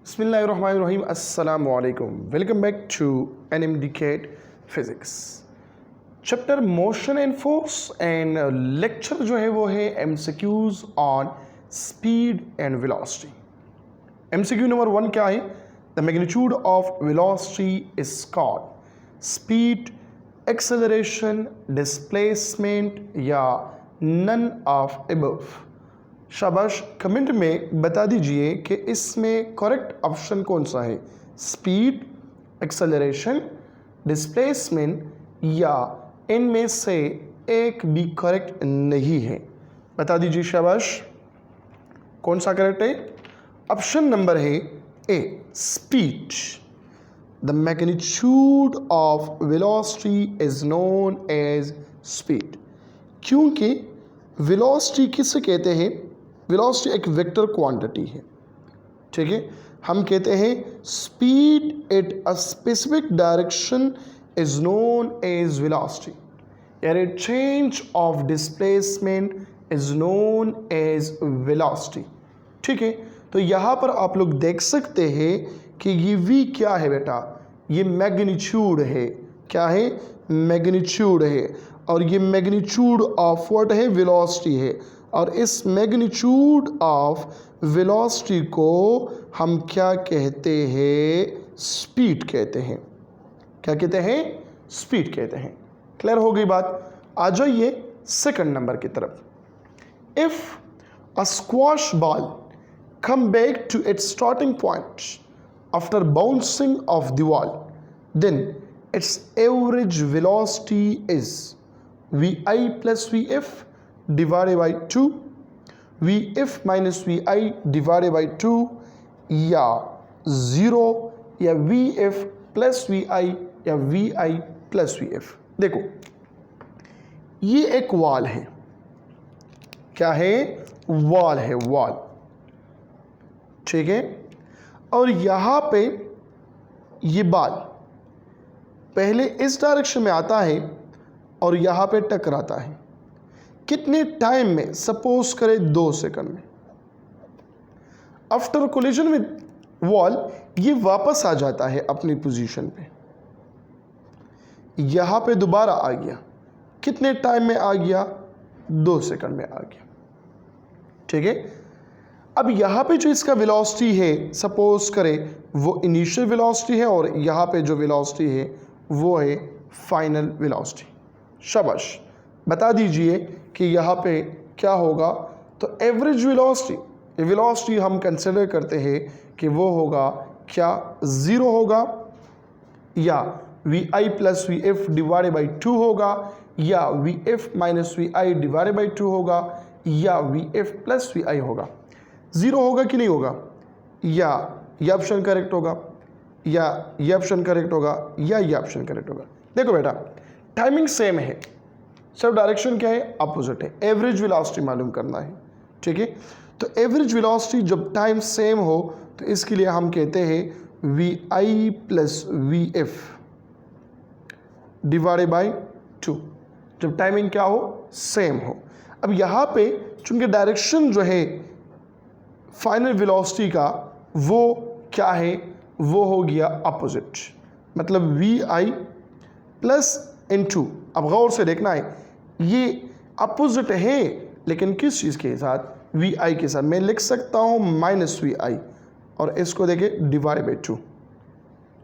Bismillahirrahmanirrahim. Assalamu alaikum. Welcome back to NMDCAT Physics. Chapter motion and force and lecture जो है वो है MCQs on speed and velocity. MCQ number 1 क्या है? The magnitude of velocity is called speed, acceleration, displacement या none of above. शाबाश. Comment में बता दीजिए कि इसमें करेक्ट ऑप्शन कौन सा है, स्पीड, एक्सेलरेशन, डिस्प्लेसमेंट या इनमें से एक भी करेक्ट नहीं है. बता दीजिए शाबाश, कौन सा करेक्ट है? ऑप्शन नंबर है A, speed. The magnitude of velocity is known as speed. क्योंकि वेलोसिटी किसे कहते हैं? वेलोसिटी एक वेक्टर क्वांटिटी है, ठीक है. हम कहते हैं speed at a specific direction is known as velocity, यानी change of displacement is known as velocity, ठीक है. तो यहाँ पर आप लोग देख सकते हैं कि ये v क्या है बेटा? ये मैग्नीट्यूड है. क्या है? मैग्नीट्यूड है. और ये मैग्नीट्यूड ऑफ व्हाट है? वेलोसिटी है. और इस मैग्नीट्यूड ऑफ वेलोसिटी को हम क्या कहते हैं? स्पीड कहते हैं. क्या कहते हैं? स्पीड कहते हैं. क्लियर हो गई बात? आ जाइए सेकंड नंबर की तरफ. If a squash ball come back to its starting point after bouncing off the wall, then its average velocity is vi plus vf divided by 2, vf minus vi divided by 2 या 0 या vf plus vi या vi plus vf. देखो, ये एक wall है. क्या है? Wall है, वॉल, ठीक है. और यहाँ पे ये बाल पहले इस डायरेक्शन में आता है और यहाँ पे टकराता है. कितने टाइम में? सपोज करें 2 सेकंड में. आफ्टर कोलिजन विद वॉल ये वापस आ जाता है अपनी पोजीशन पे. यहाँ पे दोबारा आ गया. कितने टाइम में आ गया? 2 सेकंड में आ गया, ठीक है. अब यहाँ पे जो इसका वेलोसिटी है, सपोज करें वो इनिशियल वेलोसिटी है और यहाँ पे जो वेलोसिटी है वो है फाइनल वेलोसिटी. शाबाश. बता दीजिए कि यहाँ पे क्या होगा? तो एवरेज वेलोसिटी, वेलोसिटी हम कंसिडर करते हैं कि वो होगा क्या? 0 होगा या vi plus v f divided by 2 होगा या v f minus v i divided by 2 होगा या v f plus v i होगा. 0 होगा कि नहीं होगा? या ये ऑप्शन करेक्ट होगा या ये ऑप्शन करेक्ट होगा या ये ऑप्शन करेक्ट होगा. देखो बेटा, टाइमिंग सेम है, सब डायरेक्शन क्या है? अपोजिट है. एवरेज वेलोसिटी मालूम करना है, ठीक है. तो एवरेज वेलोसिटी जब टाइम सेम हो तो इसके लिए हम कहते हैं v i plus v f divided by 2, जब टाइमिंग क्या हो? सेम हो. अब यहाँ पे चूंकि डायरेक्शन जो है फाइनल वेलोसिटी का वो क्या है? वो हो गया अपोजिट, मतलब वी आई प्लस इन 2. अब गौर से देखना है, ये अपोजिट है लेकिन किस चीज़ के साथ? वी आई के साथ. मैं लिख सकता हूँ माइनस वी आई और इसको देखे डिवाइड बाई 2,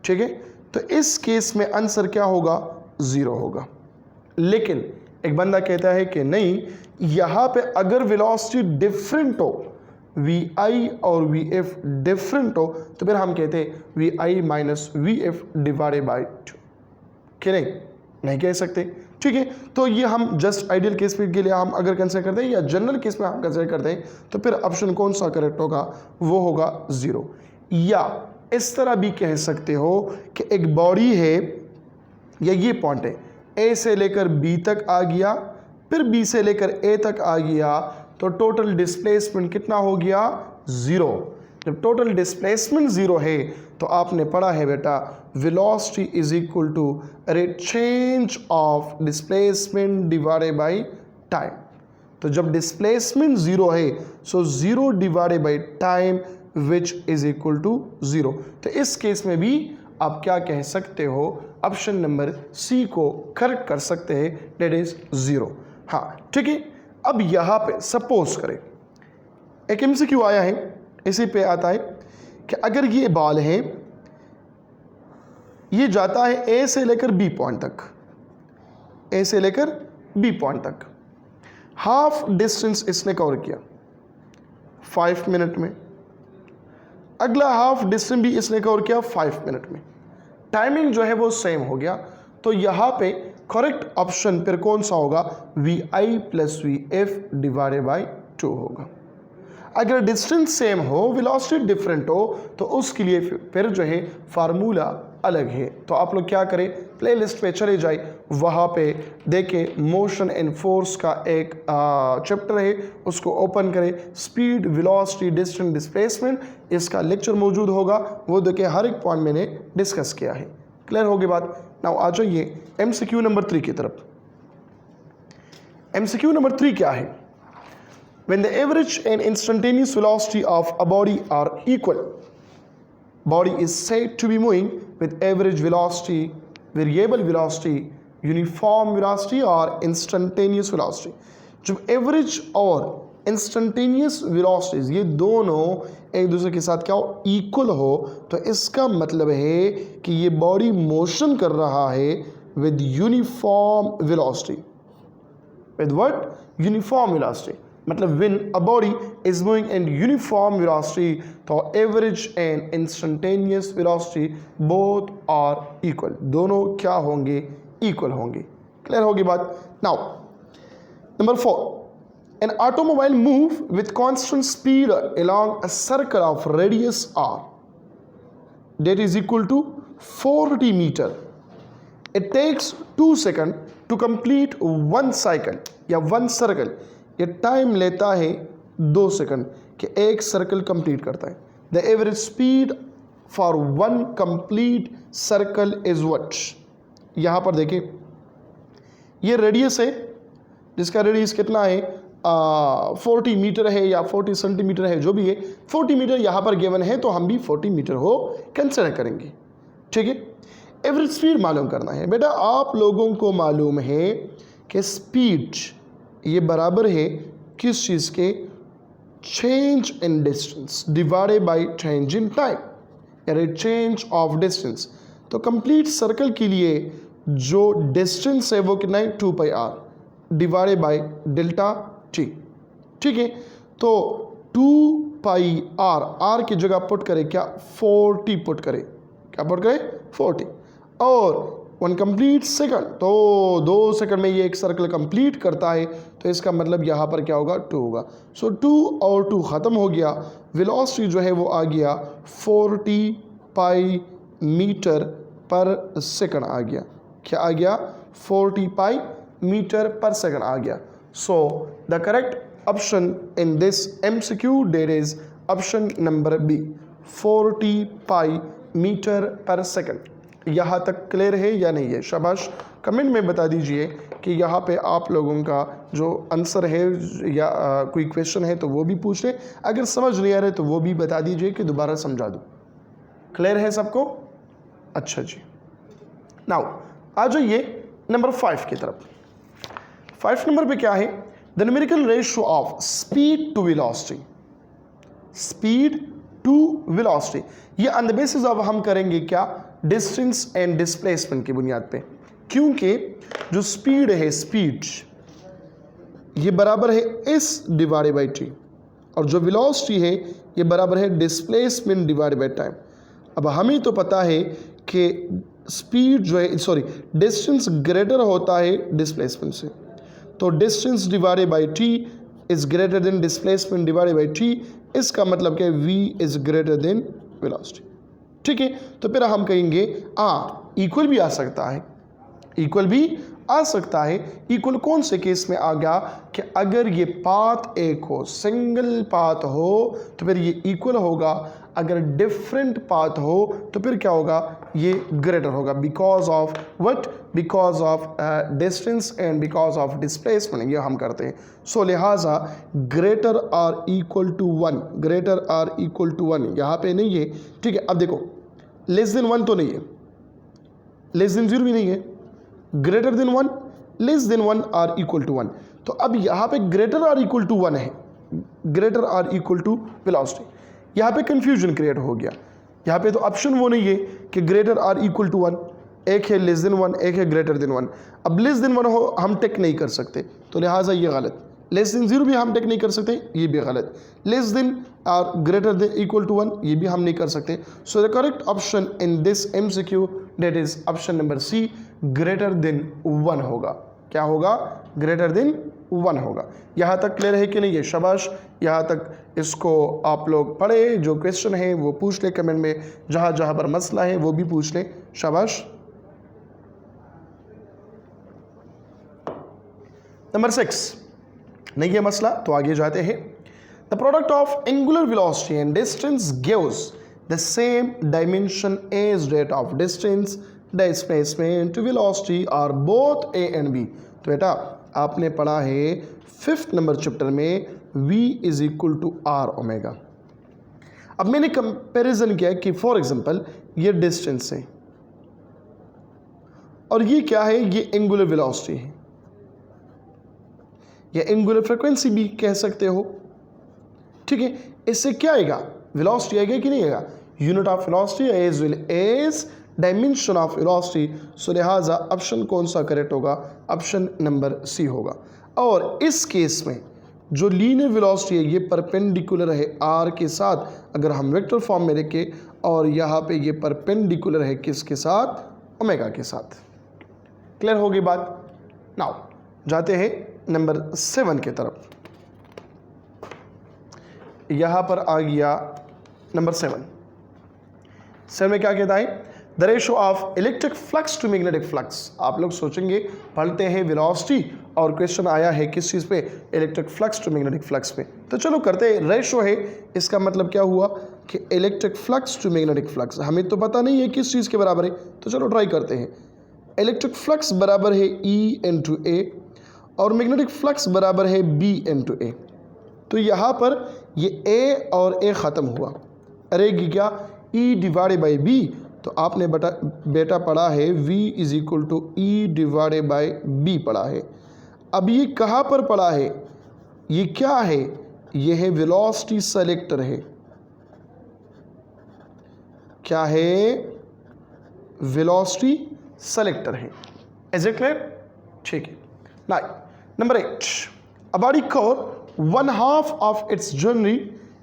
ठीक है. तो इस केस में आंसर क्या होगा? 0 होगा. लेकिन एक बंदा कहता है कि नहीं, यहाँ पे अगर वेलोसिटी डिफरेंट हो, वी आई और वी एफ डिफरेंट हो, तो फिर हम कहते हैं v i minus v f divided by 2. कि नहीं? नहीं कह सकते, ठीक है. तो ये हम जस्ट आइडियल केस के लिए हम अगर कंसिडर करते हैं या जनरल केस में हम कंसिडर करते हैं तो फिर ऑप्शन कौन सा करेक्ट होगा? वो होगा 0. या इस तरह भी कह सकते हो कि एक बॉडी है या ये पॉइंट है, ए से लेकर बी तक आ गया, फिर बी से लेकर ए तक आ गया, तो टोटल डिस्प्लेसमेंट कितना हो गया? 0. जब टोटल डिस्प्लेसमेंट 0 है तो आपने पढ़ा है बेटा velocity is equal to rate change of displacement divided by time. तो जब डिस्प्लेसमेंट 0 है so 0 divided by time which is equal to 0। तो इस केस में भी आप क्या कह सकते हो, ऑप्शन नंबर सी को करेक्ट कर सकते हैं, डेट इज 0। हाँ ठीक है। अब यहाँ पे सपोज करें एक MCQ आया है, इसी पे आता है कि अगर ये बॉल है, ये जाता है ए से लेकर बी पॉइंट तक, ए से लेकर बी पॉइंट तक, हाफ डिस्टेंस इसने कवर किया 5 मिनट में, अगला हाफ डिस्टेंस भी इसने कवर किया 5 मिनट में, टाइमिंग जो है वो सेम हो गया। तो यहाँ पे करेक्ट ऑप्शन फिर कौन सा होगा, VI + VF डिवाइडेड बाई 2 होगा। अगर डिस्टेंस सेम हो, वेलोसिटी डिफरेंट हो, तो उसके लिए फिर जो है फार्मूला अलग है। तो आप लोग क्या करें, प्लेलिस्ट पे चले जाए, वहाँ पे देखें मोशन एंड फोर्स का एक चैप्टर है, उसको ओपन करें, स्पीड, वेलोसिटी, डिस्टेंस, डिस्प्लेसमेंट, इसका लेक्चर मौजूद होगा, वो देखें, हर एक पॉइंट मैंने डिस्कस किया है। क्लियर होगी बात। नाउ आ जाइए MCQ नंबर 3 की तरफ। MCQ नंबर 3 क्या है, when the average and instantaneous velocity of a body are equal, body is said to be moving with average velocity, variable velocity, uniform velocity और instantaneous velocity। जब average और instantaneous velocities ये दोनों एक दूसरे के साथ क्या हो, इक्वल हो, तो इसका मतलब है कि ये बॉडी मोशन कर रहा है with uniform velocity। with what? Uniform velocity। मतलब when a body is moving in uniform velocity, तो average and instantaneous velocity both are equal, दोनों क्या होंगे, equal होंगे। क्लियर होगी बात। Now number 4, an automobile move with constant speed along a circle of radius r that is equal to 40 meter. It takes 2 seconds to complete one cycle या one circle। ये time लेता है 2 second कि एक circle complete करता है। The average speed for one complete circle is what. यहाँ पर देखिए ये रेडियस है, जिसका रेडियस कितना है, 40 मीटर है या 40 सेंटीमीटर है, जो भी है 40 मीटर यहाँ पर गिवन है, तो हम भी 40 मीटर हो कंसिडर करेंगे। ठीक है, एवरेज स्पीड मालूम करना है। बेटा आप लोगों को मालूम है कि स्पीड ये बराबर है किस चीज़ के, change in distance divided by change in time, यानी चेंज ऑफ डिस्टेंस। तो कंप्लीट सर्कल के लिए जो डिस्टेंस है वो कितना है, 2πr divided by delta t। ठीक है, तो 2πr, r की जगह पुट करें क्या, 40 पुट करें, क्या पुट करें, 40, और वन कंप्लीट सेकंड, तो 2 सेकंड में ये एक सर्कल कंप्लीट करता है, तो इसका मतलब यहाँ पर क्या होगा, 2 होगा। सो 2 और 2 ख़त्म हो गया, वेलोसिटी जो है वो आ गया 40 पाई मीटर पर सेकंड आ गया। क्या आ गया, 40 पाई मीटर पर सेकंड आ गया। So the correct option in this MCQ that is option number B, 40 pi metre per second. यहाँ तक क्लियर है या नहीं है? शाबाश, कमेंट में बता दीजिए कि यहाँ पे आप लोगों का जो आंसर है या कोई क्वेश्चन है तो वो भी पूछ लें, अगर समझ नहीं आ रहे तो वो भी बता दीजिए कि दोबारा समझा दूँ। क्लियर है सबको? अच्छा जी, नाउ आ जाइए नंबर 5 की तरफ। 5 नंबर पे क्या है, the numerical ratio of speed to velocity, speed to velocity. ये ऑन द बेसिस ऑफ हम करेंगे क्या, डिस्टेंस एंड डिस्प्लेसमेंट की बुनियाद पे, क्योंकि जो स्पीड है, स्पीड ये बराबर है s डिवाइडेड बाई t, और जो वेलोसिटी है ये बराबर है डिस्प्लेसमेंट डिवाइडेड बाई टाइम। अब हमें तो पता है कि स्पीड जो है, सॉरी, डिस्टेंस ग्रेटर होता है डिस्प्लेसमेंट से, तो distance divided by t is greater than displacement divided by t। इसका मतलब क्या, v is greater than velocity. ठीक है, तो फिर हम कहेंगे इक्वल भी आ सकता है, इक्वल भी आ सकता है। इक्वल कौन से केस में आ गया, कि अगर ये पाथ एक हो, सिंगल पाथ हो, तो फिर ये इक्वल होगा। अगर डिफरेंट पाथ हो तो फिर क्या होगा, ये ग्रेटर होगा, because of what, because of distance and because of displacement, ये हम करते हैं। सो लिहाजा greater or equal to 1, greater or equal to 1 यहाँ पे नहीं है, ठीक है। अब देखो लेस देन 1 तो नहीं है, लेस देन 0 भी नहीं है, greater than 1, less than 1 or equal to 1। तो अब यहाँ पे ग्रेटर आर इक्वल टू 1 है, greater or equal to velocity, यहाँ पे कंफ्यूजन क्रिएट हो गया। यहाँ पे तो ऑप्शन वो नहीं है कि ग्रेटर आर इक्वल टू 1, एक है लेस देन 1, एक है ग्रेटर देन 1। अब लेस देन 1 हो हम टेक नहीं कर सकते, तो लिहाजा ये गलत। लेस देन 0 भी हम टेक नहीं कर सकते, ये भी गलत। लेस देन और ग्रेटर देन इक्वल टू 1 ये भी हम नहीं कर सकते। So the correct option in this MCQ that is option number C, greater than 1 होगा। क्या होगा, ग्रेटर देन 1 होगा। यहाँ तक क्लियर है कि नहीं है? शाबाश, यहाँ तक इसको आप लोग पढ़े, जो क्वेश्चन है वो पूछ ले कमेंट में, जहाँ जहाँ पर मसला है वो भी पूछ ले, शाबाश। नंबर 6 नहीं है मसला, तो आगे जाते हैं। The product of angular velocity and distance gives the same dimension as rate of distance, displacement, velocity are both A and B. तो बेटा आपने पढ़ा है 5th नंबर चैप्टर में v is equal to r omega. अब मैंने comparison किया कि फॉर एग्जांपल ये डिस्टेंस है और ये क्या है, ये एंगुलर वेलोसिटी है, या एंगुलर फ्रीक्वेंसी भी कह सकते हो, ठीक है। इससे क्या आएगा, वेलोसिटी आएगा कि नहीं आएगा, unit of velocity as well as dimension of velocity. So लिहाजा ऑप्शन कौन सा करेक्ट होगा, ऑप्शन नंबर सी होगा। और इस केस में जो लीनियर वेलोसिटी है ये परपेंडिकुलर है आर के साथ, अगर हम वेक्टर फॉर्म में लिखे, और यहाँ पे ये परपेंडिकुलर है किसके साथ, ओमेगा के साथ। क्लियर होगी बात। नाउ जाते हैं नंबर 7 की तरफ। यहाँ पर आ गया नंबर 7 में क्या कहता है, the ratio of electric flux to magnetic flux. आप लोग सोचेंगे पढ़ते हैं वेलोसिटी और क्वेश्चन आया है किस चीज़ पे, electric flux to magnetic flux पे। तो चलो करते हैं, रेशो है, इसका मतलब क्या हुआ कि electric flux to magnetic flux, हमें तो पता नहीं है किस चीज़ के बराबर है, तो चलो ट्राई करते हैं। इलेक्ट्रिक फ्लक्स बराबर है E/A और मैग्नेटिक फ्लक्स बराबर है B/A। तो यहाँ पर ये A और A ख़त्म हुआ, रहेगी क्या, E/B। तो आपने बेटा पढ़ा है V is equal to E/B पढ़ा है। अब ये कहाँ पर पढ़ा है, ये क्या है, ये है वेलोसिटी सेलेक्टर है। क्या है, वेलोसिटी सेलेक्टर है। Is it clear? ठीक है। Now number 8, a body cover 1/2 of its journey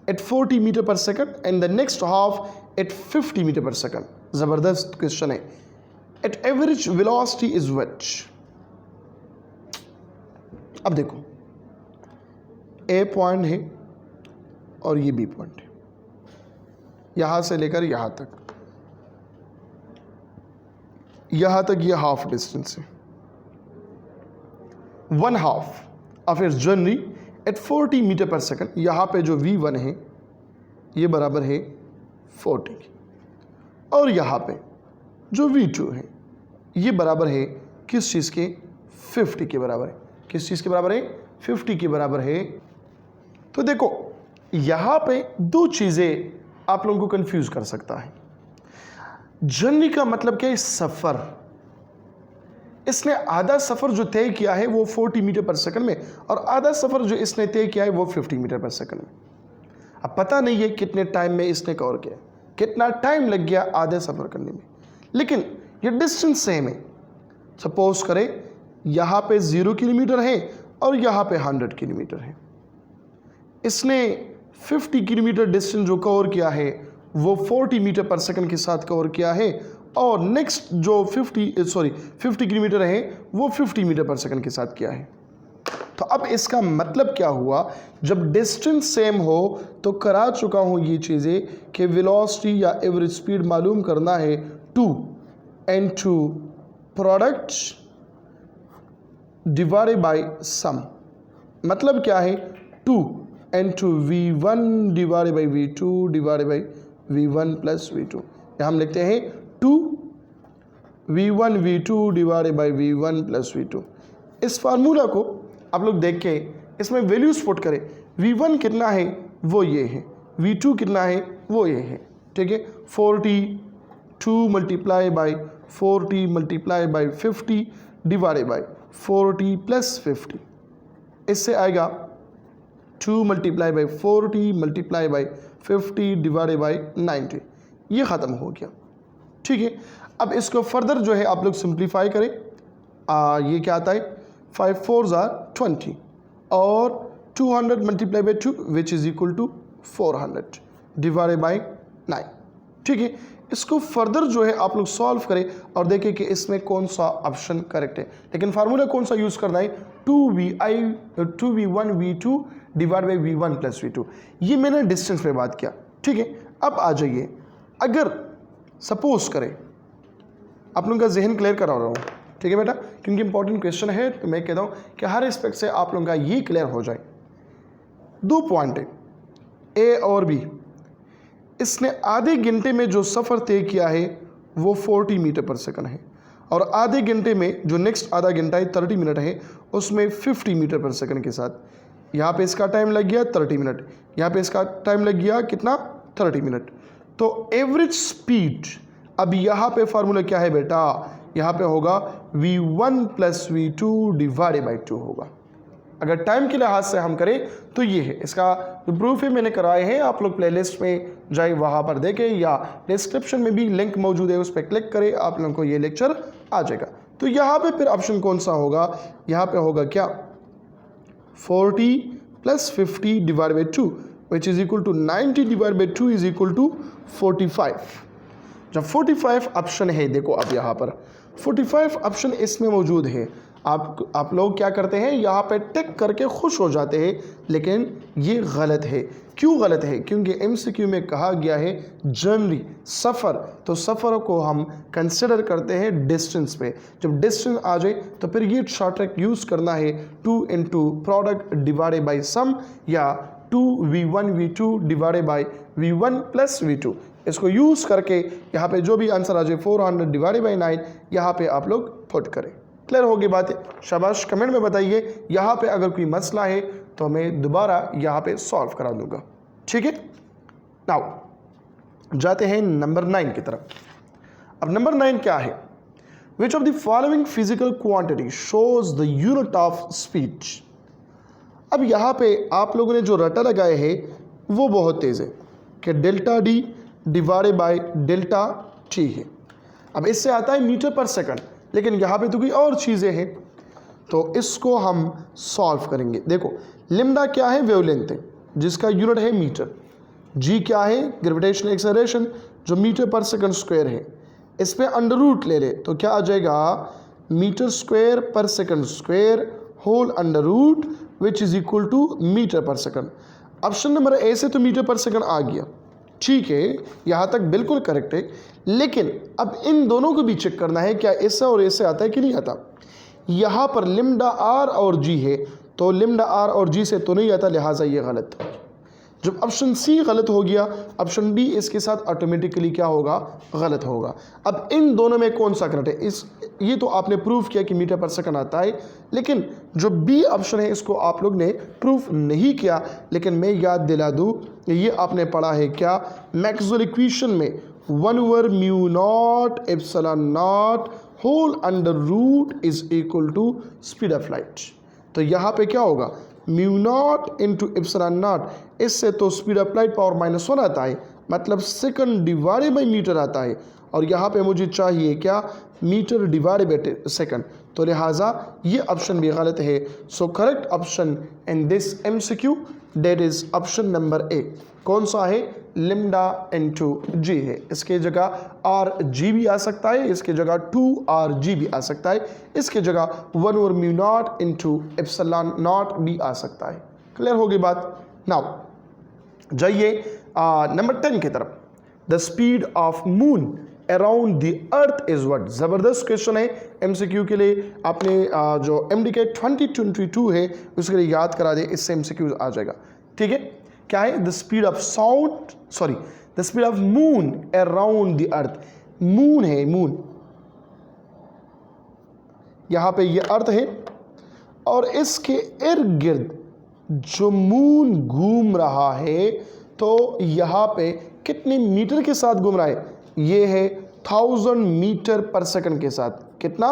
at 40 metre per second and the next half at 50 metre per second. जबरदस्त क्वेश्चन है। At average velocity is what. अब देखो ए point है और ये बी पॉइंट है, यहां से लेकर यहां तक, ये हाफ डिस्टेंस है। 1/2 of its journey at 40 metre per second. यहाँ पे जो V1 है ये बराबर है 40 की, और यहाँ पे जो V2 है ये बराबर है किस चीज़ के, 50 के बराबर है। किस चीज़ के बराबर है, 50 के बराबर है। तो देखो यहाँ पे दो चीज़ें आप लोगों को कंफ्यूज कर सकता है। जर्नी का मतलब क्या है, सफ़र। इसने आधा सफ़र जो तय किया है वो 40 मीटर पर सेकंड में, और आधा सफ़र जो इसने तय किया है वो 50 मीटर पर सेकंड में। अब पता नहीं है कितने टाइम में इसने कवर किया, कितना टाइम लग गया आधे सफ़र करने में, लेकिन ये डिस्टेंस सेम है। सपोज करें यहाँ पे 0 किलोमीटर है और यहाँ पे 100 किलोमीटर है। इसने 50 किलोमीटर डिस्टेंस जो कवर किया है वो 40 मीटर पर सेकंड के साथ कवर किया है, और नेक्स्ट जो 50 किलोमीटर है वो 50 मीटर पर सेकंड के साथ किया है। तो अब इसका मतलब क्या हुआ, जब डिस्टेंस सेम हो तो करा चुका हूँ ये चीज़ें कि वेलोसिटी या एवरेज स्पीड मालूम करना है 2 प्रोडक्ट डिवाइडेड बाय सम। मतलब क्या है, 2 V1 divided by V2 divided by v1 plus v2। यहाँ हम लिखते हैं 2v1 v2 divided by v1 plus v2। इस फार्मूला को आप लोग देख के इसमें वैल्यूज पुट करें। v1 कितना है वो ये है, v2 कितना है वो ये है, ठीक है। 42 multiply by 40 multiply by 50 divided by 40 plus 50। इससे आएगा 2 multiply by 40 multiply by 50 divided by 90। ये ख़त्म हो गया, ठीक है। अब इसको फर्दर जो है आप लोग सिंप्लीफाई करें। ये क्या आता है 5 4 20 और 200 multiply by 2 which is equal to 400 divided by 9, ठीक है। इसको फर्दर जो है आप लोग सॉल्व करें और देखें कि इसमें कौन सा ऑप्शन करेक्ट है। लेकिन फार्मूला कौन सा यूज़ करना है 2v1 v2 divide by v1 plus v2। ये मैंने डिस्टेंस पे बात किया, ठीक है। अब आ जाइए, अगर सपोज करें आप लोगों का जहन क्लियर करा रहा हूँ, ठीक है बेटा, क्योंकि इंपॉर्टेंट क्वेश्चन है तो मैं कहता हूँ कि हर एस्पेक्ट से आप लोगों का ये क्लियर हो जाए। 2 पॉइंट है ए और बी। इसने आधे घंटे में जो सफ़र तय किया है वो 40 मीटर पर सेकंड है और आधे घंटे में जो नेक्स्ट आधा घंटा है 30 मिनट है उसमें 50 मीटर पर सेकंड के साथ यहाँ पे इसका टाइम लग गया 30 मिनट, यहाँ पे इसका टाइम लग गया कितना 30 मिनट। तो एवरेज स्पीड, अब यहाँ पे फार्मूला क्या है बेटा, यहाँ पे होगा v1 plus v2 divided by 2 होगा। अगर टाइम के लिहाज से हम करें तो ये है, इसका जो प्रूफ है मैंने कराए हैं, आप लोग प्लेलिस्ट में जाए वहाँ पर देखें या डिस्क्रिप्शन में भी लिंक मौजूद है, उस पर क्लिक करें, आप लोगों को ये लेक्चर आ जाएगा। तो यहाँ पे फिर ऑप्शन कौन सा होगा, यहाँ पे होगा क्या 40 plus 50 divide by 2 which is equal to 90 divide by 2 is equal to 45। जब 45 ऑप्शन है, देखो अब यहाँ पर 45 ऑप्शन इसमें मौजूद है। आप लोग क्या करते हैं यहाँ पे टिक करके खुश हो जाते हैं, लेकिन ये गलत है। क्यों गलत है? क्योंकि एमसीक्यू में कहा गया है जनरली सफ़र, तो सफ़र को हम कंसिडर करते हैं डिस्टेंस पे। जब डिस्टेंस आ जाए तो फिर ये शॉर्ट ट्रिक यूज़ करना है 2 into product divided by some या 2v1 v2 divided by v1 plus v2। इसको यूज़ करके यहाँ पे जो भी आंसर आ जाए 400 डिवाइडेड बाई 9 यहाँ पे आप लोग पुट करें। क्लियर होगी बात है? शाबाश, कमेंट में बताइए। यहाँ पे अगर कोई मसला है तो मैं दोबारा यहाँ पे सॉल्व करा दूंगा, ठीक है। नाउ जाते हैं नंबर 9 की तरफ। अब नंबर 9 क्या है? Which of the following physical quantity shows the unit of speed. अब यहाँ पे आप लोगों ने जो रटा लगाए हैं वो बहुत तेज़ है कि delta D divided by delta T है। अब इससे आता है मीटर पर सेकंड, लेकिन यहाँ पे तो कोई और चीज़ें हैं, तो इसको हम सॉल्व करेंगे। देखो लिम्डा क्या है? वेवलेंथ है जिसका यूनिट है मीटर। जी क्या है? ग्रेविटेशनल एक्सेलरेशन जो मीटर पर सेकंड स्क्वायर है। इस पर अंडर रूट ले ले तो क्या आ जाएगा मीटर स्क्वायर पर second square whole under root which is equal to metre per second. Option number A से तो मीटर पर सेकंड आ गया, ठीक है, यहाँ तक बिल्कुल करेक्ट है। लेकिन अब इन दोनों को भी चेक करना है क्या इससे और इससे आता है कि नहीं आता। यहाँ पर लिम्डा आर और जी है तो लिम्डा आर और जी से तो नहीं आता, लिहाजा ये गलत। जब ऑप्शन सी गलत हो गया, ऑप्शन डी इसके साथ ऑटोमेटिकली क्या होगा? गलत होगा। अब इन दोनों में कौन सा करेक्ट है? ये तो आपने प्रूफ किया कि मीटर पर सेकंड आता है, लेकिन जो बी ऑप्शन है इसको आप लोग ने प्रूफ नहीं किया। लेकिन मैं याद दिला दूँ, ये आपने पढ़ा है क्या मैक्सवेल इक्वेशन में 1/μ0 epsilon naught whole under root is equal to speed of light. तो यहाँ पे क्या होगा μ0 इंटू एप्सिलॉन नॉट, इससे तो स्पीड ऑफ लाइट पावर -1 आता है, मतलब सेकंड डिवाइडेड बाई मीटर आता है। और यहाँ पे मुझे चाहिए क्या मीटर डिवाइडेड बाई सेकंड, तो लिहाजा ये ऑप्शन भी गलत है। So correct option in this MCQ that is option number A. कौन सा है? लिम्डा इंटू जी है। इसके जगह आर जी भी आ सकता है, इसके जगह 2RG भी आ सकता है, इसके जगह 1/μ0 इंटू एप्सिलॉन नॉट भी आ सकता है। क्लियर होगी बात? नाउ जाइए नंबर 10 की तरफ। The speed of moon around the earth is what. ज़बरदस्त क्वेश्चन है एमसीक्यू के लिए। आपने जो MDK 2022 है उसके लिए याद करा दे, इससे एमसीक्यू आ जाएगा, ठीक है। क्या है? The speed of sound, sorry, the speed of moon around the earth. Moon है, मून यहाँ पे ये अर्थ है और इसके इर्द गिर्द जो मून घूम रहा है तो यहाँ पे कितने मीटर के साथ घूम रहा है? ये है 1000 मीटर पर सेकंड के साथ। कितना?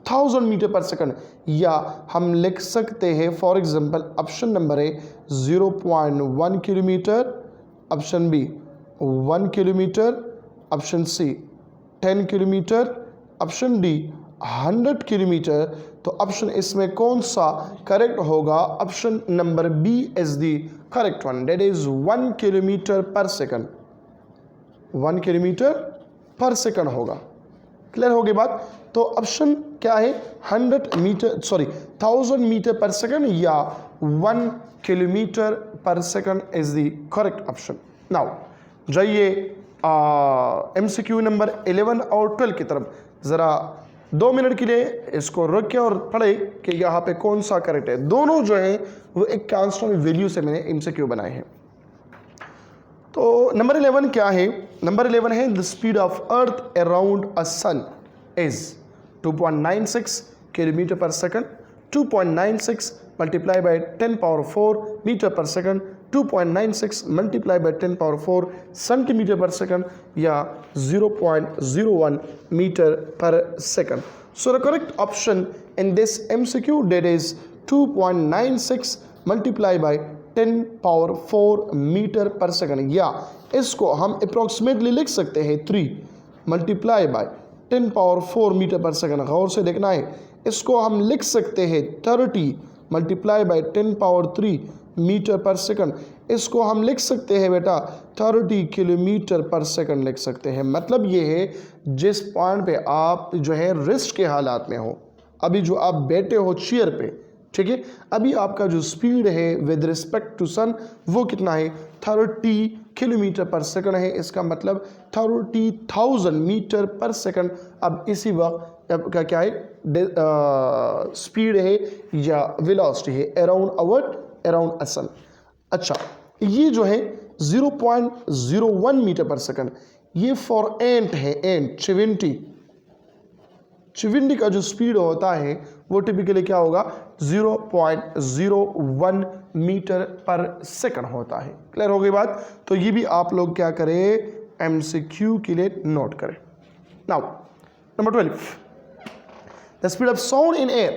1000 मीटर पर सेकंड। या हम लिख सकते हैं फॉर एग्जांपल ऑप्शन नंबर है 0.1 kilometre, option B 1 kilometre, option C 10 kilometre, option D 100 kilometre. तो ऑप्शन इसमें कौन सा करेक्ट होगा? Option number B is the correct one, that is 1 kilometre per second. 1 kilometre per second होगा। Clear हो गई बात? तो ऑप्शन क्या है? 1000 मीटर पर सेकंड या 1 kilometre per second is the correct option. Now जाइए MCQ नंबर 11 और 12 की तरफ। ज़रा 2 मिनट के लिए इसको रख के और पढ़े कि यहाँ पे कौन सा करेक्ट है। दोनों जो है वो एक कांस्टेंट वैल्यू से मैंने MCQ बनाए हैं। तो नंबर 11 क्या है? नंबर 11 है the speed of earth around a sun is 2.96 kilometre per second. 2.96 multiply by 10 power 4 metre per second, 2.96 multiply by 10 power 4 centimetre per second या 0.01 metre per second. So the correct option in this MCQ that is 2.96 multiply by 10 power 4 metre per second, या इसको हम approximately लिख सकते हैं 3 multiply by 10 power 4 metre per second. गौर से देखना है, इसको हम लिख सकते हैं 30 multiply by 10 power 3 metre per second. इसको हम लिख सकते हैं बेटा 30 किलोमीटर पर सेकंड लिख सकते हैं। मतलब ये है जिस पॉइंट पे आप जो है रेस्ट के हालात में हो, अभी जो आप बैठे हो चेयर पे, ठीक है, अभी आपका जो स्पीड है विद रिस्पेक्ट टू सन वो कितना है? 30 किलोमीटर पर सेकंड है। इसका मतलब 30,000 मीटर पर सेकंड। अब इसी वक्त आपका क्या है? स्पीड है या वेलोसिटी है अराउंड अ सन। अच्छा, ये जो है 0.01 मीटर पर सेकंड, ये फॉर एंट है। एंट चिविंडी का जो स्पीड होता है वो टिपिकली क्या होगा? 0.01 मीटर पर सेकंड होता है। क्लियर हो गई बात? तो ये भी आप लोग क्या करें? MCQ के लिए नोट करें। Now number 12, the speed of sound in air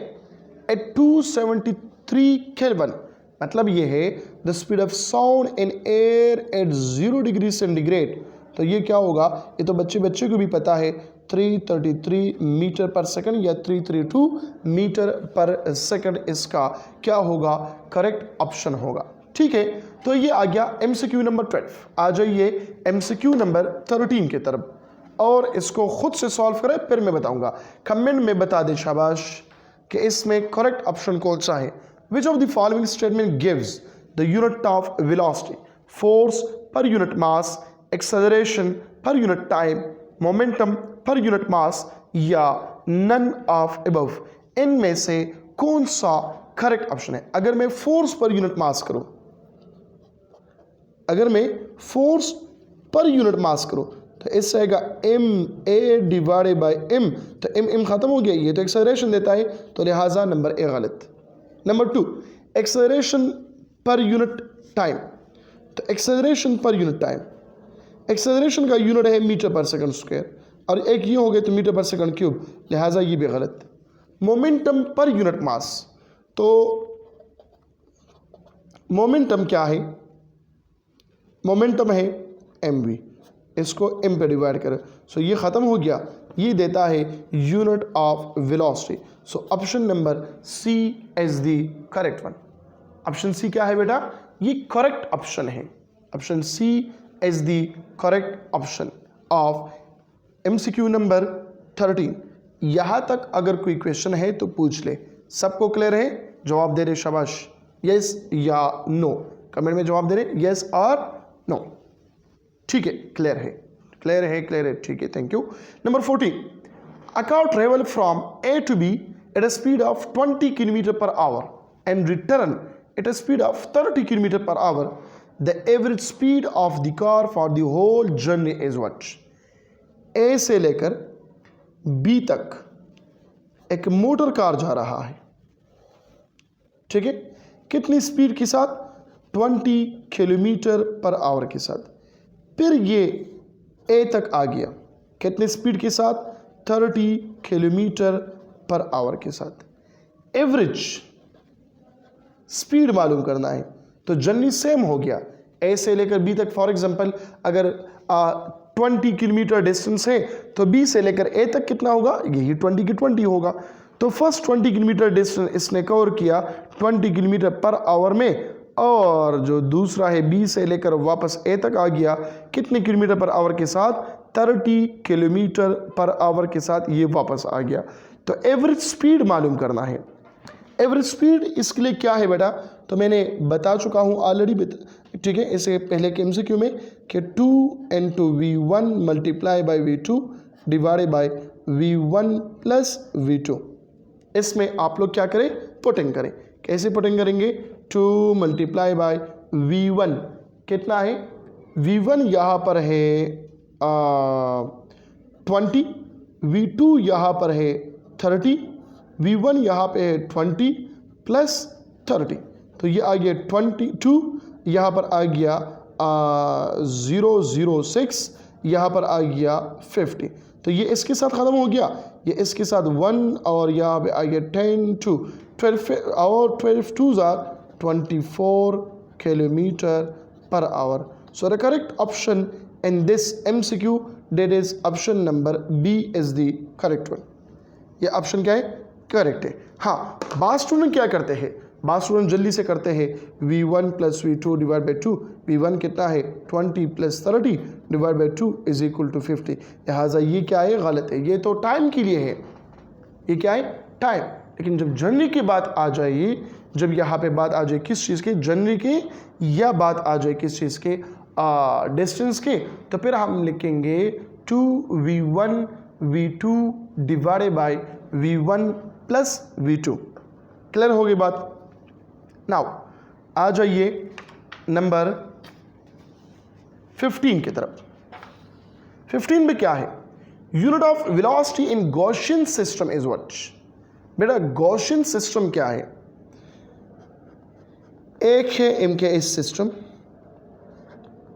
at 273 kelvin. मतलब ये है the speed of sound in air at 0 degree centigrade. तो ये क्या होगा? ये तो बच्चे को भी पता है, 333 मीटर पर सेकंड या 332 मीटर पर सेकंड इसका क्या होगा? करेक्ट ऑप्शन होगा। ठीक है, तो ये आ गया MCQ नंबर 12। आ जाइए MCQ नंबर 13 की तरफ और इसको खुद से सॉल्व करें, फिर मैं बताऊंगा। कमेंट में बता दे शाबाश कि इसमें करेक्ट ऑप्शन कौन सा है। Which of the following statement gives the unit of velocity? Force per unit mass, acceleration per unit time, momentum per unit mass या नन ऑफ अबव। इनमें से कौन सा करेक्ट ऑप्शन है? अगर मैं फोर्स पर यूनिट मास करूं, अगर मैं फोर्स पर यूनिट मास करूं तो इससे आएगा MA डिवाइडेड बाय M। तो M खत्म हो गया, ये तो एक्सेलरेशन देता है, तो लिहाजा नंबर ए गलत। Number 2, acceleration per unit time. तो acceleration per unit time, acceleration का यूनिट है मीटर पर सेकंड स्क्वायर और एक ये हो गया तो मीटर पर सेकंड क्यूब, लिहाजा ये भी गलत। मोमेंटम पर यूनिट मास, तो मोमेंटम क्या है? मोमेंटम है mv, इसको m पे डिवाइड करें, सो ये ख़त्म हो गया, ये देता है unit of velocity. So option number C is the correct one. Option C क्या है बेटा? ये करेक्ट ऑप्शन है। Option C is the correct option of MCQ number 13। यहाँ तक अगर कोई क्वेश्चन है तो पूछ ले। सबको क्लियर है? जवाब दे रहे शाबाश, यस या नो। कमेंट में जवाब दे रहे यस और नो। ठीक है, क्लियर है, क्लियर है, क्लियर है, ठीक है, thank you. Number 14, a car travel from A to B at a speed of 20 km per hour and return at a speed of 30 km per hour the average speed of the car for the whole journey is what? A से लेकर B तक एक motor car जा रहा है, ठीक है, कितनी स्पीड के साथ? 20 किलोमीटर पर आवर के साथ। फिर ये ए तक आ गया, कितने स्पीड के साथ? 30 किलोमीटर पर आवर के साथ। एवरेज स्पीड मालूम करना है, तो जर्नी सेम हो गया, ए से लेकर बी तक। फॉर एग्जांपल अगर 20 किलोमीटर डिस्टेंस है तो बी से लेकर ए तक कितना होगा? यही 20 की 20 होगा। तो फर्स्ट 20 किलोमीटर डिस्टेंस इसने कवर किया 20 किलोमीटर पर आवर में, और जो दूसरा है बी से लेकर वापस ए तक आ गया कितने किलोमीटर पर आवर के साथ? 30 किलोमीटर पर आवर के साथ ये वापस आ गया। तो एवरेज स्पीड मालूम करना है। एवरेज स्पीड इसके लिए क्या है बेटा? तो मैंने बता चुका हूँ ऑलरेडी, ठीक है, इससे पहले के एमसीक्यू में कि 2 into V1 multiply by V2 divided by V1 plus V2। इसमें आप लोग क्या करें? पुटिंग करें। कैसे पुटिंग करेंगे? 2 मल्टीप्लाई बाई V1 कितना है? V1 यहाँ पर है 20, V2 यहाँ पर है 30, V1 यहाँ पे है 20 प्लस 30, तो ये आ गया 22, यहाँ पर आ गया 006, यहाँ पर आ गया 50। तो ये इसके साथ ख़त्म हो गया, ये इसके साथ 1, और यहाँ पे आ गया 10 2 12 और 12 2s are 24 kilometre per hour. So the correct option in this MCQ, that is option number B is the correct one। ये ऑप्शन क्या है? करेक्ट है। हाँ, बात स्टूडेंट क्या करते हैं? बात स्टूडेंट जल्दी से करते हैं V1 plus V2 divide by 2। V1 कितना है? 20 plus 30 divide by 2 is equal to 50। लिहाजा ये क्या है? गलत है। ये तो टाइम के लिए है, ये क्या है? टाइम। लेकिन जब जर्नी की बात आ जाए, जब यहाँ पे बात आ जाए किस चीज़ की? जर्नी की, या बात आ जाए किस चीज़ के? डिस्टेंस के, तो फिर हम लिखेंगे 2V1 V2 divided by V1 plus V2। Clear होगी बात? नाउ आ जाइए नंबर 15 की तरफ। 15 में क्या है? Unit of velocity in Gaussian system is what? बेटा गॉसियन सिस्टम क्या है? एक है MKS सिस्टम,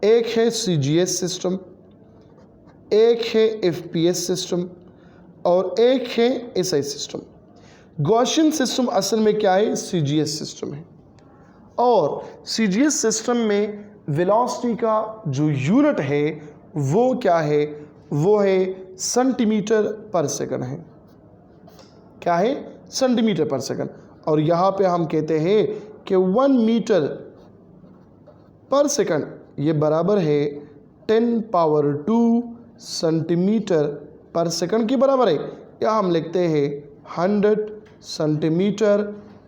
एक है CGS सिस्टम, एक है FPS सिस्टम, और एक है SI सिस्टम। गॉसियन सिस्टम असल में क्या है? CGS सिस्टम है। और CGS सिस्टम में वेलोसिटी का जो यूनिट है वो क्या है? वो है सेंटीमीटर पर सेकंड है। क्या है? Centimetre per second. और यहाँ पे हम कहते हैं कि 1 मीटर पर सेकंड ये बराबर है 10⁻² सेंटीमीटर पर सेकंड के बराबर है, या हम लिखते हैं 100 सेंटीमीटर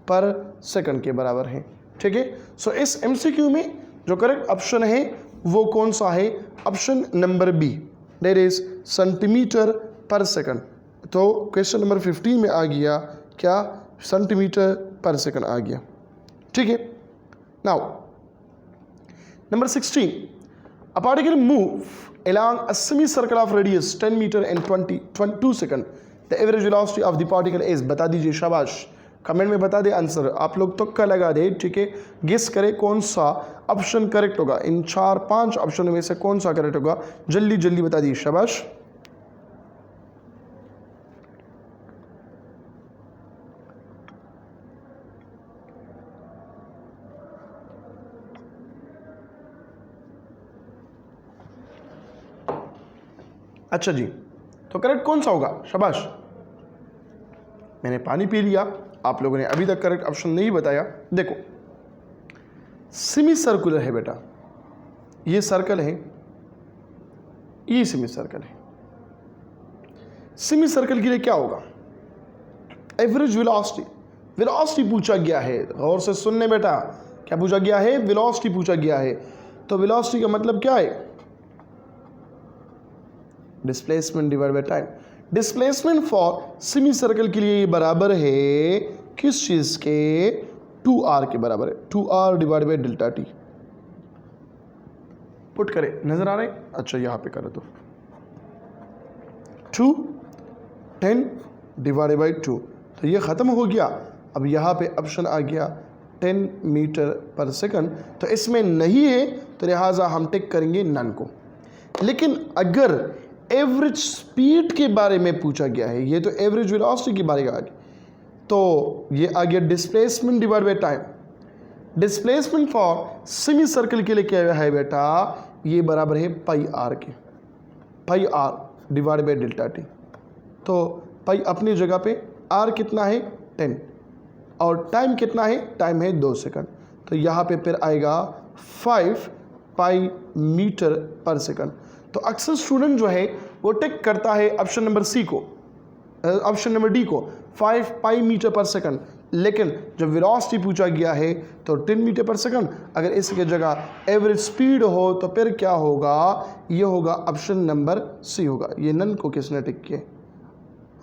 पर सेकंड के बराबर है। ठीक है। सो इस MCQ में जो करेक्ट ऑप्शन है वो कौन सा है? Option number B, that is centimetre per second. तो क्वेश्चन नंबर 15 में आ गया क्या? सेंटीमीटर पर सेकंड आ गया। ठीक है। Now number 16, a particle move along a semicircle of radius 10 meter in 22 second. The average velocity of the particle is, बता दीजिए, शाबाश, कमेंट में बता दे आंसर। आप लोग तुक्का लगा दे, ठीक है, गेस करें कौन सा ऑप्शन करेक्ट होगा। इन 4-5 ऑप्शन में से कौन सा करेक्ट होगा? जल्दी जल्दी बता दीजिए, शाबाश। अच्छा जी, तो करेक्ट कौन सा होगा? शाबाश। मैंने पानी पी लिया, आप लोगों ने अभी तक करेक्ट ऑप्शन नहीं बताया। देखो, सेमी सर्कुलर है बेटा, ये सर्कल है, ये सेमी सर्कल है। सेमी सर्कल के लिए क्या होगा? एवरेज वेलोसिटी, वेलोसिटी पूछा गया है। गौर से सुनने बेटा, क्या पूछा गया है? वेलोसिटी पूछा गया है। तो वेलोसिटी का मतलब क्या है? Displacement divide by time. Displacement for semi circle के लिए ये बराबर है किस चीज़ के? 2r के बराबर है, 2r divide by delta T. Put करें, नज़र आ रहा है? अच्छा यहाँ पे करो तो 2 10 डिवाइडेड बाई 2, तो ये ख़त्म हो गया। अब यहाँ पे ऑप्शन आ गया 10 मीटर पर सेकंड, तो इसमें नहीं है तो लिहाजा हम टिक करेंगे नन को। लेकिन अगर एवरेज स्पीड के बारे में पूछा गया है, ये तो एवरेज वेलोसिटी के बारे में आ गया, तो ये आ गया displacement divide by time. Displacement for semi circle के लिए क्या है बेटा, ये बराबर है पाई आर के, pi R divide by delta T. तो पाई अपनी जगह पे, आर कितना है 10 और टाइम कितना है, टाइम है 2 सेकंड, तो यहाँ पे फिर आएगा 5 पाई मीटर पर सेकंड। तो अक्सर स्टूडेंट जो है वो टिक करता है ऑप्शन नंबर सी को, ऑप्शन नंबर डी को, 5 पाई मीटर पर सेकंड, लेकिन जब वेलोसिटी पूछा गया है तो 10 मीटर पर सेकंड। अगर इसकी जगह एवरेज स्पीड हो तो फिर क्या होगा, ये होगा ऑप्शन नंबर सी होगा। ये नन को किसने टिक किया?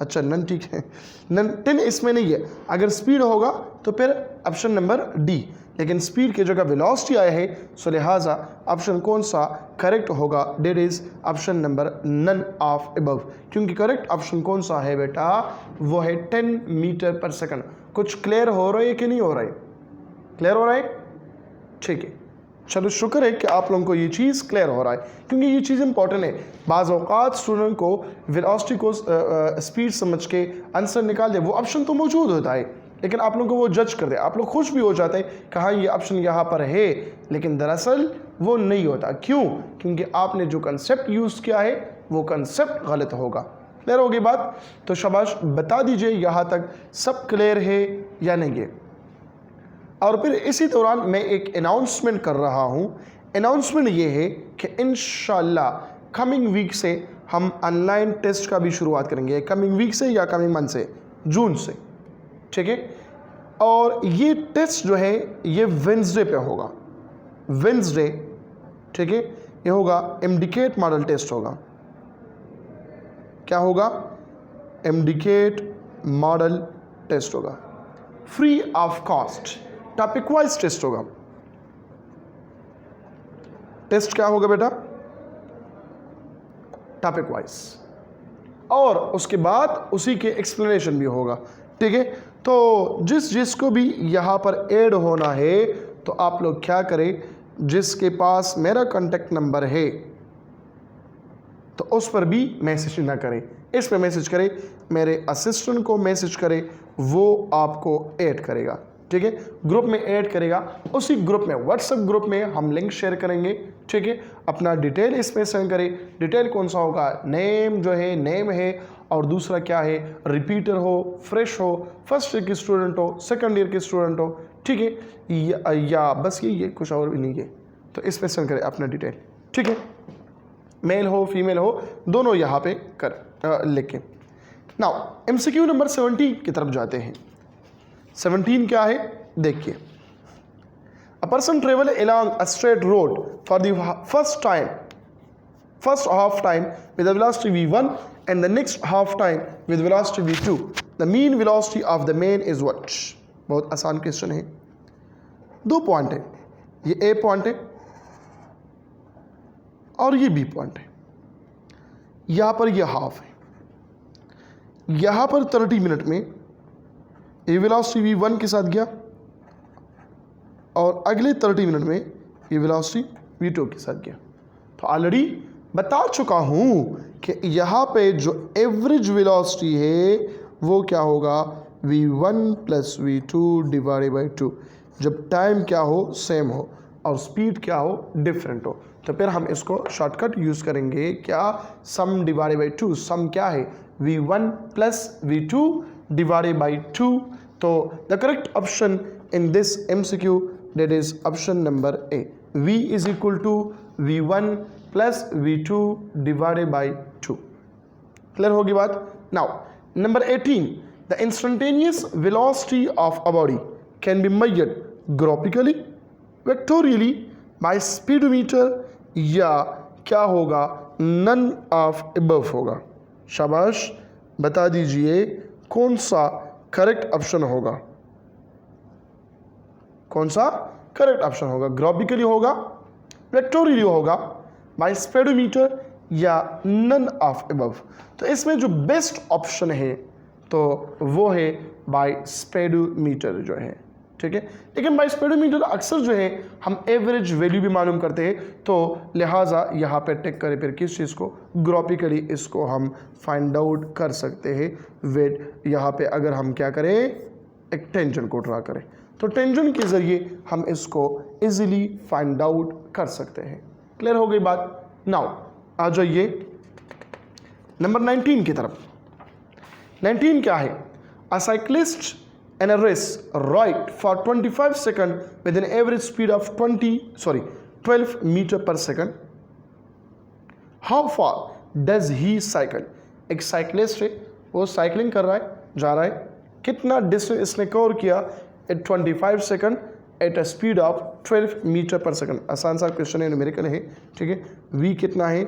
अच्छा नन ठीक है, नन 10 इसमें नहीं है। अगर स्पीड होगा तो फिर ऑप्शन नंबर डी, लेकिन स्पीड की जगह वेलोसिटी आया है, सो लिहाजा ऑप्शन कौन सा करेक्ट होगा, that is option number none of above, क्योंकि करेक्ट ऑप्शन कौन सा है बेटा, वो है 10 मीटर पर सेकंड। कुछ क्लियर हो रहा है कि नहीं हो रहा है? क्लियर हो रहा है? ठीक है, चलो शुक्र है कि आप लोगों को ये चीज़ क्लियर हो रहा है, क्योंकि ये चीज़ इंपॉर्टेंट है। बाज़ औक़ात स्टूडेंट को वेलोसिटी को स्पीड समझ के आंसर निकाल दे, वो ऑप्शन तो मौजूद होता है, लेकिन आप लोगों को वो जज कर दे, आप लोग खुश भी हो जाते हैं कि हाँ ये ऑप्शन यहाँ पर है, लेकिन दरअसल वो नहीं होता। क्यों? क्योंकि आपने जो कंसेप्ट यूज़ किया है वो कंसेप्ट गलत होगा। क्लियर होगी बात? तो शाबाश, बता दीजिए यहाँ तक सब क्लियर है या नहीं है। और फिर इसी दौरान मैं एक अनाउंसमेंट कर रहा हूँ। अनाउंसमेंट ये है कि इंशाल्लाह कमिंग वीक से हम ऑनलाइन टेस्ट का भी शुरुआत करेंगे, कमिंग वीक से या कमिंग मंथ से, जून से, ठीक है। और ये टेस्ट जो है ये वेंसडे पे होगा, वेंसडे, ठीक है। ये होगा एमडीकेट मॉडल टेस्ट होगा। क्या होगा? एमडीकेट मॉडल टेस्ट होगा, free of cost, topic wise test होगा। टेस्ट क्या होगा बेटा? टॉपिक वाइज, और उसके बाद उसी के एक्सप्लेनेशन भी होगा, ठीक है। तो जिसको भी यहाँ पर ऐड होना है तो आप लोग क्या करें, जिसके पास मेरा कांटेक्ट नंबर है तो उस पर भी मैसेज ना करें, इस पर मैसेज करें, मेरे असिस्टेंट को मैसेज करें, वो आपको ऐड करेगा, ठीक है। ग्रुप में ऐड करेगा, उसी ग्रुप में, व्हाट्सएप ग्रुप में हम लिंक शेयर करेंगे, ठीक है। अपना डिटेल इसमें सेंड करें। डिटेल कौन सा होगा? नेम जो है, नेम है, और दूसरा क्या है, रिपीटर हो, फ्रेश हो, फर्स्ट ईयर के स्टूडेंट हो, सेकंड ईयर के स्टूडेंट हो, ठीक है, या बस ये कुछ और भी नहीं है, तो इस पर सेंड करें अपना डिटेल, ठीक है। मेल हो फीमेल हो दोनों यहाँ पे कर लिखें। नाउ एमसीक्यू नंबर 17 की तरफ जाते हैं। 17 क्या है देखिए, a person travel along a straight road for the first half time with a velocity v1 and the next half time with velocity v2. The mean velocity of the man is what? बहुत आसान question है। 2 point है, ये ए point है और ये B point है। यहाँ पर ये हाफ है, यहाँ पर 30 मिनट में ये वेलोसिटी v1 के साथ गया और अगले 30 मिनट में ये वेलोसिटी v2 के साथ गया। तो ऑलरेडी बता चुका हूँ कि यहाँ पे जो एवरेज वेलोसिटी है वो क्या होगा, v1 plus v2 divided by 2, जब टाइम क्या हो, सेम हो, और स्पीड क्या हो, डिफरेंट हो। तो फिर हम इसको शॉर्टकट यूज़ करेंगे, क्या, सम डिवाइडेड बाई 2। सम क्या है, v1 plus v2 divided by 2। तो the correct option in this MCQ, that is option number A. V is equal to V1 plus V2 divided by 2. Clear होगी बात? Now, number 18. The instantaneous velocity of a body can be measured graphically, vectorially, by speedometer, या क्या होगा, none of above होगा। शाबाश, बता दीजिए कौन सा करेक्ट ऑप्शन होगा, कौन सा करेक्ट ऑप्शन होगा? ग्राफिकली होगा, वेक्टोरियली होगा, बाय स्पीडोमीटर या नन ऑफ अबव। तो इसमें जो बेस्ट ऑप्शन है तो वो है बाय स्पीडोमीटर जो है, ठीक है। लेकिन बाय स्पीडोमीटर अक्सर जो है हम एवरेज वैल्यू भी मालूम करते हैं, तो लिहाजा यहाँ पे टेक करें फिर किस चीज़ को, ग्राफिकली इसको हम फाइंड आउट कर सकते हैं। वेट यहाँ पे अगर हम क्या करें, एक टेंजेंट को ड्रा करें, तो टेंजेंट के ज़रिए हम इसको इजीली फाइंड आउट कर सकते हैं। क्लियर हो गई बात। नाउ आ जाइए नंबर 19 की तरफ। 19 क्या है, अ cyclist in a race ride for 25 seconds with an average speed of 12 meter per second. How far does he cycle? एक साइक्लिस्ट है, वो साइकिलिंग कर रहा है, जा रहा है, कितना डिस्टेंस इसने कवर किया at 25 second at a speed of 12 metre per second. आसान सा क्वेश्चन है, न्यूमेरिकल है, ठीक है। v कितना है,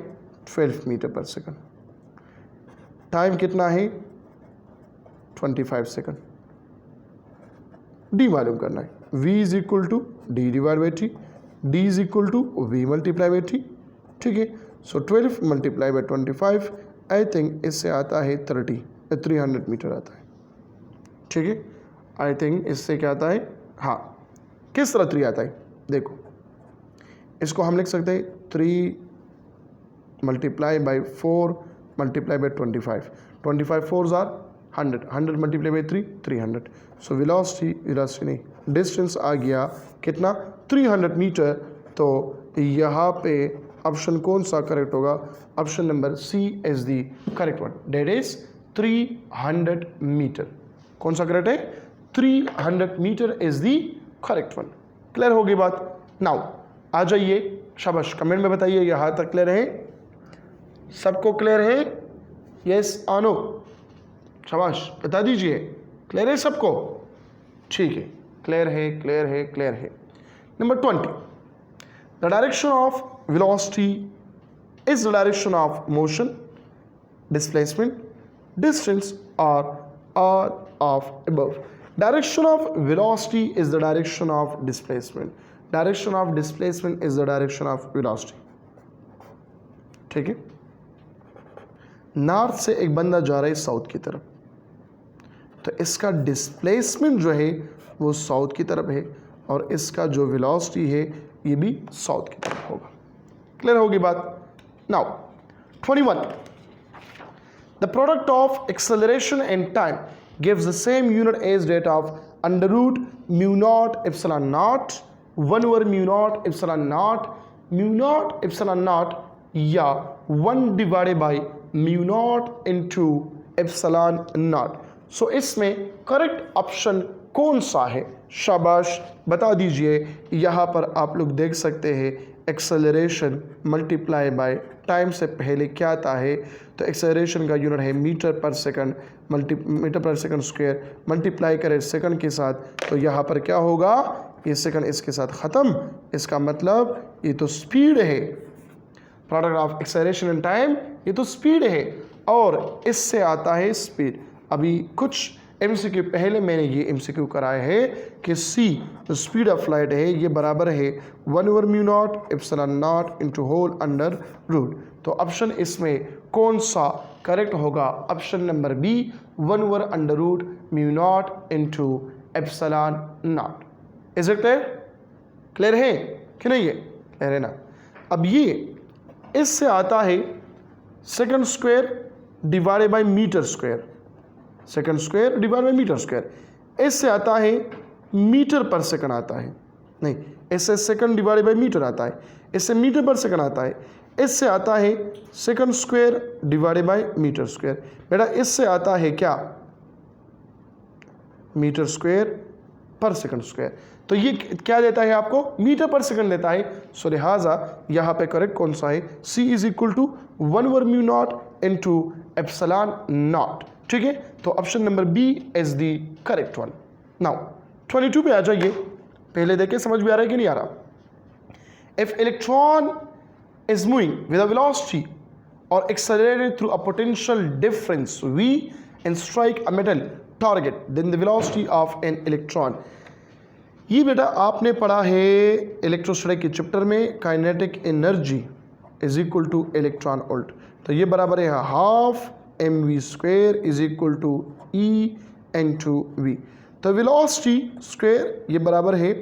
12 मीटर पर सेकंड, टाइम कितना है 25 सेकंड, डी मालूम करना है, v is equal to d divide by t, d is equal to v multiply by t, ठीक है। So 12 multiply by 25, I think इससे आता है 300 मीटर आता है, ठीक है। आई थिंक इससे क्या आता है, हाँ, किस तरह 3 आता है, देखो इसको हम लिख सकते हैं 3 multiply by 4 multiply by 25 4 jar 100 multiply by 300। So velocity नहीं, डिस्टेंस आ गया कितना, 300 मीटर। तो यहाँ पे ऑप्शन कौन सा करेक्ट होगा, option number C is the correct one, that is 300 metre. कौन सा करेक्ट है, 300 metre is the correct one. Clear होगी बात। नाउ आ जाइए, शाबाश, कमेंट में बताइए यहाँ तक क्लियर है, सबको क्लियर है, यस और नो, शाबाश बता दीजिए, क्लियर है सबको, ठीक है, क्लियर है, क्लियर है, क्लियर है। Number 20, the direction of velocity is the direction of motion, displacement, distance और all of above. Direction of velocity is the direction of displacement, direction of displacement is the direction of velocity, ठीक है। North से एक बंदा जा रहा है south की तरफ, तो इसका डिस्प्लेसमेंट जो है वो साउथ की तरफ है, और इसका जो वेलोसिटी है ये भी साउथ की तरफ होगा। क्लियर होगी बात। Now 21, the product of acceleration and time gives the same unit as rate of under root mu naught epsilon naught 1 over mu naught epsilon naught या 1 divided by mu naught into epsilon naught. So इसमें correct option कौन सा है, शाबाश बता दीजिए। यहाँ पर आप लोग देख सकते हैं एक्सेलरेशन मल्टीप्लाई बाय टाइम से पहले क्या आता है, तो एक्सेलरेशन का यूनिट है metre per second, metre per second square, multiply करें सेकंड के साथ, तो यहाँ पर क्या होगा, ये सेकंड इसके साथ ख़त्म, इसका मतलब ये तो स्पीड है, product of acceleration and time ये तो स्पीड है, और इससे आता है स्पीड। अभी कुछ एमसीक्यू पहले मैंने ये एमसीक्यू कराया है कि सी जो स्पीड ऑफ लाइट है ये बराबर है 1 over mu naught epsilon naught into whole under root. तो ऑप्शन इसमें कौन सा करेक्ट होगा, option number B 1 over under root mu naught into epsilon naught. Is it clear, clear है कि नहीं है, क्लियर है ना। अब ये इससे आता है second square divided by metre square, second square divide by metre square, इससे आता है मीटर पर सेकंड आता है, नहीं इससे सेकंड डिवाइड बाई मीटर आता है, इससे मीटर पर सेकंड आता है, इससे आता है second square divided by metre square. बेटा इससे आता है क्या, मीटर स्क्वायर पर सेकंड स्क्वायर, तो ये क्या देता है आपको, मीटर पर सेकंड देता है। सो लिहाजा यहाँ पे करेक्ट कौन सा है, c is equal to 1 over mu naught into epsilon naught, ठीक है। तो option number B is the correct one. Now 22 पे आ जाइए, पहले देखे समझ में आ रहा है कि नहीं आ रहा। If electron is moving with a velocity और accelerated through a potential difference v and strike a metal target, then the velocity of an electron। ये बेटा आपने पढ़ा है इलेक्ट्रोस्टैटिक के चैप्टर में kinetic energy, is equal two electron volt. तो ये बराबर है half mv² is equal to E/v। तो वेलोसिटी स्क्वायर ये बराबर है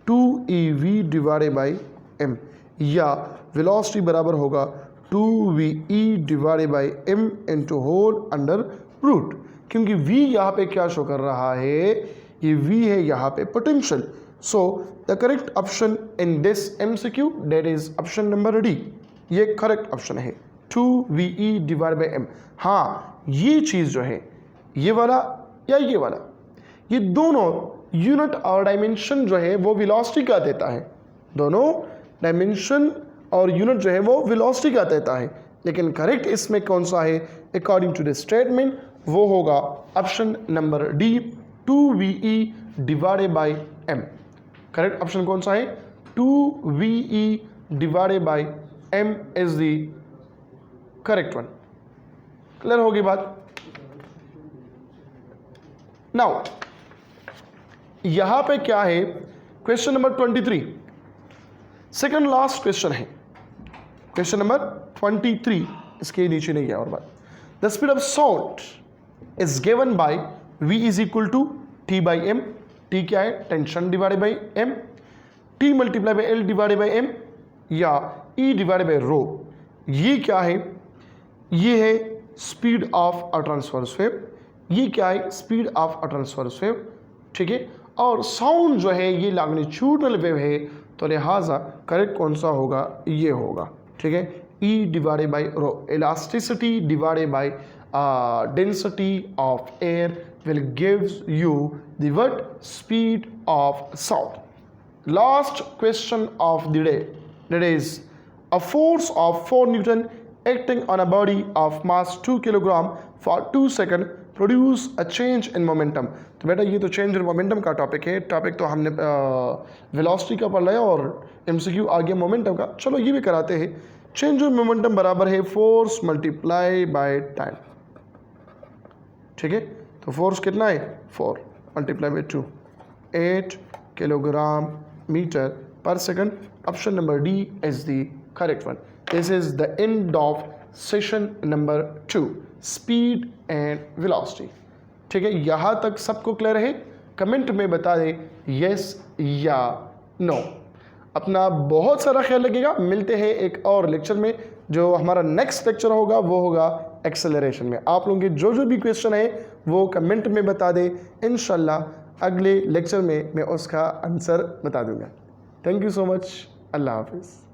2ev डिवाइडेड बाई m, या वेलोसिटी बराबर होगा 2ve divided by m into whole under root, क्योंकि v यहाँ पे क्या शो कर रहा है, ये v है यहाँ पे potential. So the correct option in this MCQ that is option number D, ये करेक्ट ऑप्शन है 2ve डिवाइड बाई m। हाँ, ये चीज़ जो है ये वाला या ये वाला, ये दोनों यूनिट और डायमेंशन जो है वो वेलोसिटी का देता है, दोनों डायमेंशन और यूनिट जो है वो वेलोसिटी का देता है, लेकिन करेक्ट इसमें कौन सा है अकॉर्डिंग टू द स्टेटमेंट, वो होगा option number D 2ve divided by m। Correct option कौन सा है 2ve divided by m is the correct one. Clear होगी बात। नाउ यहां पे क्या है, question number 23, second last question है, क्वेश्चन नंबर 23, इसके नीचे नहीं है और बात। The speed of sound is given by v is equal to t by m। t क्या है, tension divided by m, t multiply by l divided by m, या e डिवाइडेड बाई रो। ये क्या है, ये है speed of a transverse wave, ये क्या है speed of a transverse wave, ठीक है। और साउंड जो है ये लॉन्गिट्यूडनल वेव है, तो लिहाजा करेक्ट कौन सा होगा, ये होगा, ठीक है। E divided by rho, elasticity divided by density of air will gives you the what speed of sound. Last question of the day, that is a force of 4 Newton acting on a body of mass 2 kilogram for 2 seconds produce a change in momentum। तो बेटा ये तो change in momentum का topic है, topic तो हमने velocity का पढ़ लिया और MCQ आ गया मोमेंटम का। चलो ये भी कराते हैं। चेंज इन मोमेंटम बराबर है फोर्स मल्टीप्लाई बाय टाइम, ठीक है। तो फोर्स कितना है 4 multiply by 2, 8 kilogram metre per second. Option number D is the correct one. This is the end of session number 2, speed and velocity, ठीक है। यहाँ तक सबको क्लियर है, कमेंट में बता दे यस या नो। अपना बहुत सारा ख्याल रखिएगा, मिलते हैं एक और लेक्चर में। जो हमारा नेक्स्ट लेक्चर होगा वो होगा एक्सेलरेशन में। आप लोगों के जो भी क्वेश्चन है वो कमेंट में बता दें, इंशाल्लाह अगले लेक्चर में मैं उसका आंसर बता दूंगा। थैंक यू सो मच, अल्लाह हाफिज़।